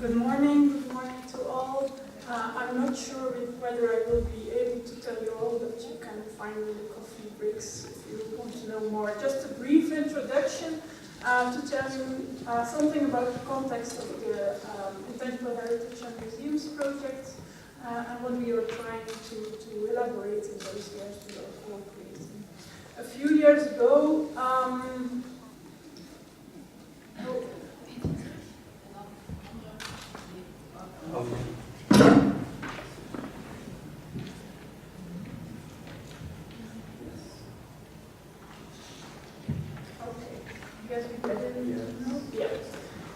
Good morning to all. I'm not sure whether I will be able to tell you all, but you can find me in the coffee breaks if you want to know more. Just a brief introduction to tell you something about the context of the Intangible Heritage and Museums project and what we are trying to elaborate in those years we are cooperating. A few years ago,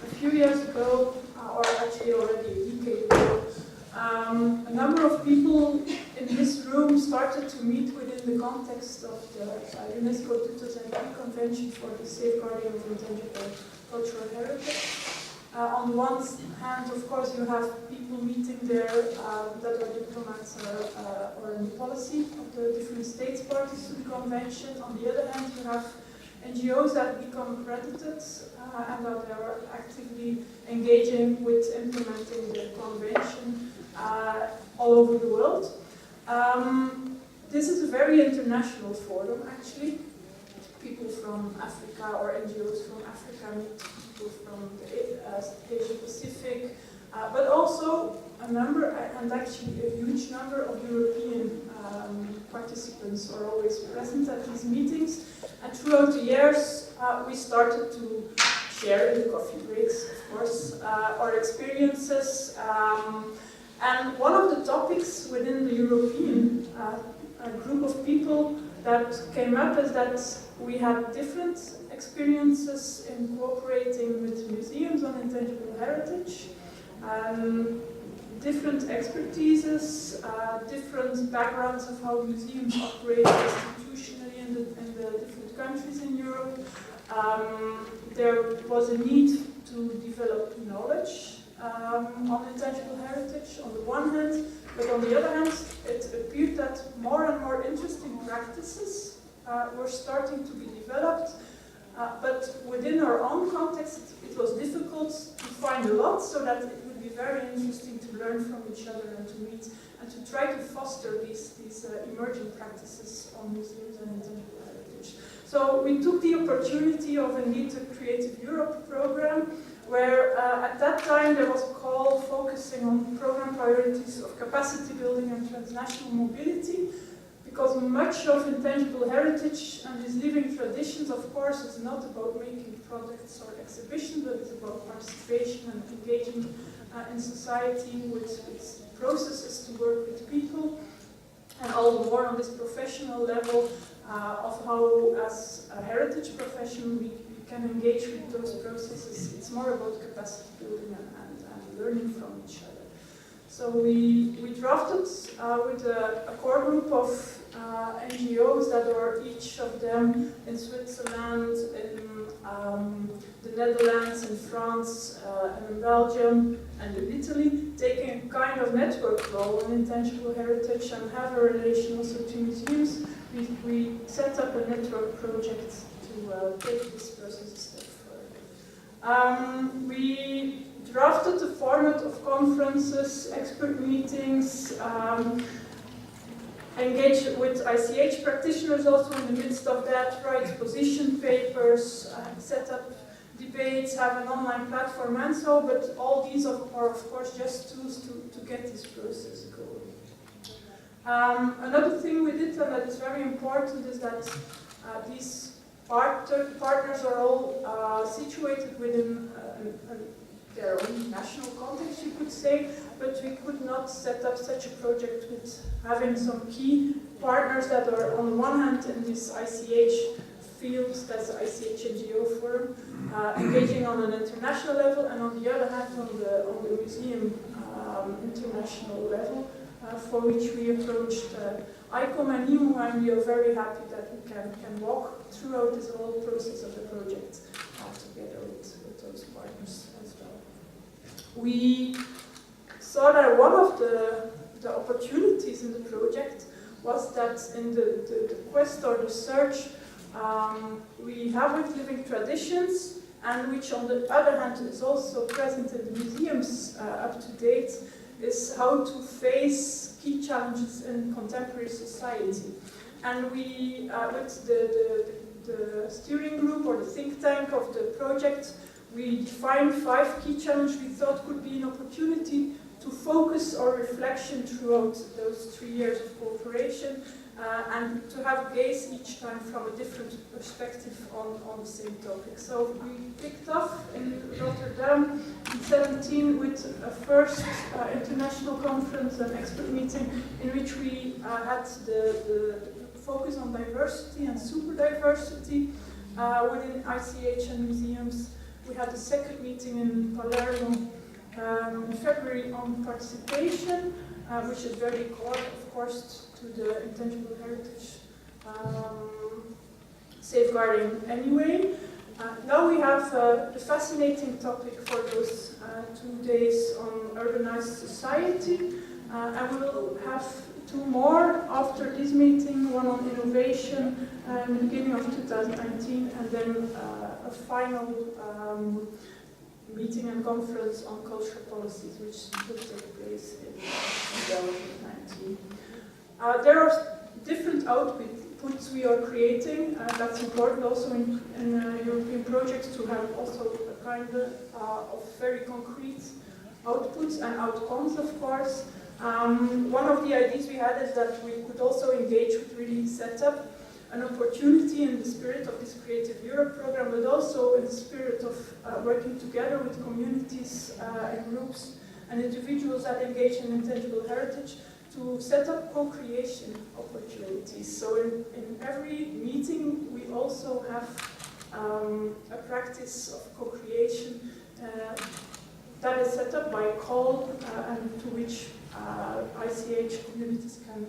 a few years ago, or actually already a decade ago, a number of people in this room started to meet within the context of the UNESCO 2003 Convention for the Safeguarding of Intangible Cultural Heritage. On the one hand, of course, you have people meeting there that are diplomats or in the policy of the different states parties to the convention. On the other hand, you have NGOs that become accredited and that are actively engaging with implementing the convention all over the world. This is a very international forum, actually. People from Africa or NGOs from Africa meet people from the Asia Pacific, but also a number, and actually a huge number of European participants are always present at these meetings. And throughout the years, we started to share in the coffee breaks, of course, our experiences. And one of the topics within the European group of people that came up is that we had different experiences in cooperating with museums on intangible heritage, different expertises, different backgrounds of how museums operate institutionally in the different countries in Europe. There was a need to develop knowledge on intangible heritage on the one hand, but on the other hand, it appeared that more and more interesting practices were starting to be developed, but within our own context, it was difficult to find a lot, so that it would be very interesting to learn from each other and to meet and to try to foster these emerging practices on museums and intangible heritage. So we took the opportunity of indeed a Creative Europe program, where at that time there was a call focusing on program priorities of capacity building and transnational mobility, because much of intangible heritage and these living traditions, of course, is not about making products or exhibitions, but it's about participation and engaging in society with processes to work with people, and all the more on this professional level of how, as a heritage professional, we can engage with those processes. It's more about capacity building and learning from each other. So we drafted with a core group of NGOs that are each of them in Switzerland, in the Netherlands, in France, and in Belgium, and in Italy, taking a kind of network role in intangible heritage and have a relation also to museums. We set up a network project to take this process a step further. We drafted the format of conferences, expert meetings, engaged with ICH practitioners also in the midst of that, write position papers, set up debates, have an online platform and so, but all these are of course just tools to get this process going. Another thing we did, and that is very important, is that these partners are all situated within their own national context, you could say, but we could not set up such a project with having some key partners that are on the one hand in this ICH field, that's the ICH NGO forum, engaging on an international level, and on the other hand on the museum international level, for which we approached ICOM and NIMU, and we are very happy that we can walk throughout this whole process of the project together with those partners as well. We saw that one of the opportunities in the project was that in the quest or the search we have with living traditions, and which on the other hand is also present in the museums up to date, is how to face key challenges in contemporary society. And we, with the steering group or the think tank of the project, we defined 5 key challenges we thought could be an opportunity to focus our reflection throughout those 3 years of cooperation, and to have gaze each time from a different perspective on the same topic. So we kicked off in Rotterdam in 2017 with a first international conference and expert meeting in which we had the focus on diversity and super diversity within ICH and museums. We had a second meeting in Palermo in February on participation, which is very core, of course, to the intangible heritage safeguarding anyway. Now we have the fascinating topic for those 2 days on urbanized society, and we will have 2 more after this meeting, one on innovation in the beginning of 2019, and then a final meeting and conference on cultural policies, which will take place in 2019. There are different outputs we are creating. That's important also in European projects to have also a kind of very concrete outputs and outcomes, of course. One of the ideas we had is that we could also engage with really set up an opportunity in the spirit of this Creative Europe program, but also in the spirit of working together with communities and groups and individuals that engage in intangible heritage to set up co-creation opportunities. So in every meeting we also have a practice of co-creation that is set up by a call and to which ICH communities can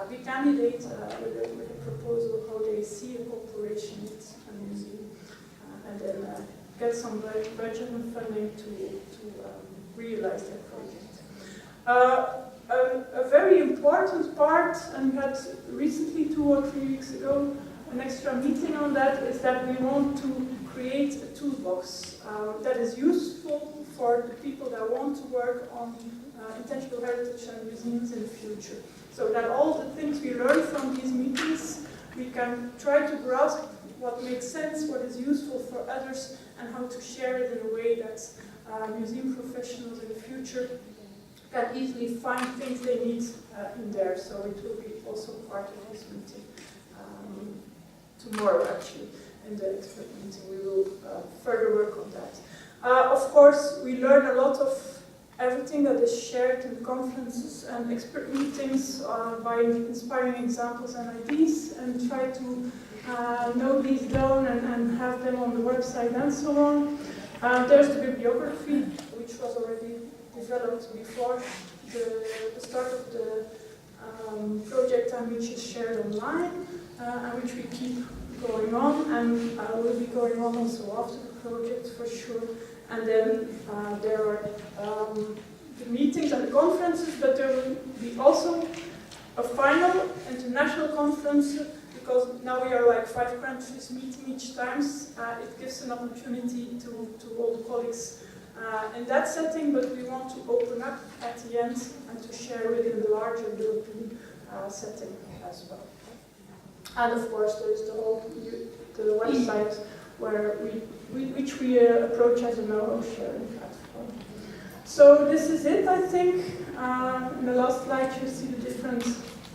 be candidate with a proposal how they see a cooperation with a museum, and then get some budget and funding to realize their project. A very important part, and we had recently 2 or 3 weeks ago an extra meeting on that, is that we want to create a toolbox that is useful for the people that want to work on intangible heritage and museums in the future. So that all the things we learn from these meetings, we can try to grasp what makes sense, what is useful for others, and how to share it in a way that museum professionals in the future can easily find things they need in there. So it will be also part of this meeting tomorrow, actually, in the expert meeting. We will further work on that. Of course, we learn a lot of everything that is shared in conferences and expert meetings by inspiring examples and ideas, and try to note these down and have them on the website and so on. There's the bibliography, which was already developed before the start of the project, and which is shared online, and which we keep going on, and will be going on also after the project for sure. And then there are the meetings and the conferences, but there will be also a final international conference, because now we are like 5 countries meeting each time. It gives an opportunity to all the colleagues in that setting, but we want to open up at the end and to share within the larger European setting as well. And of course there is the website where which we approach as a know-how sharing platform. So this is it, I think. In the last slide you see the different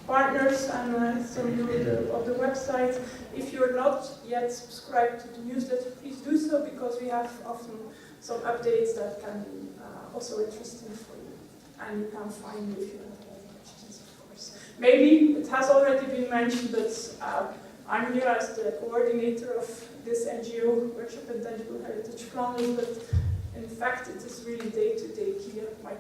partners and some of the website. If you're not yet subscribed to the newsletter, please do so, because we have often some updates that can be also interesting for you. And you can find me if you have any questions, of course. Maybe it has already been mentioned, but I'm here as the coordinator of this NGO Workshop Intangible Heritage Planning, but in fact it is really day-to-day key. My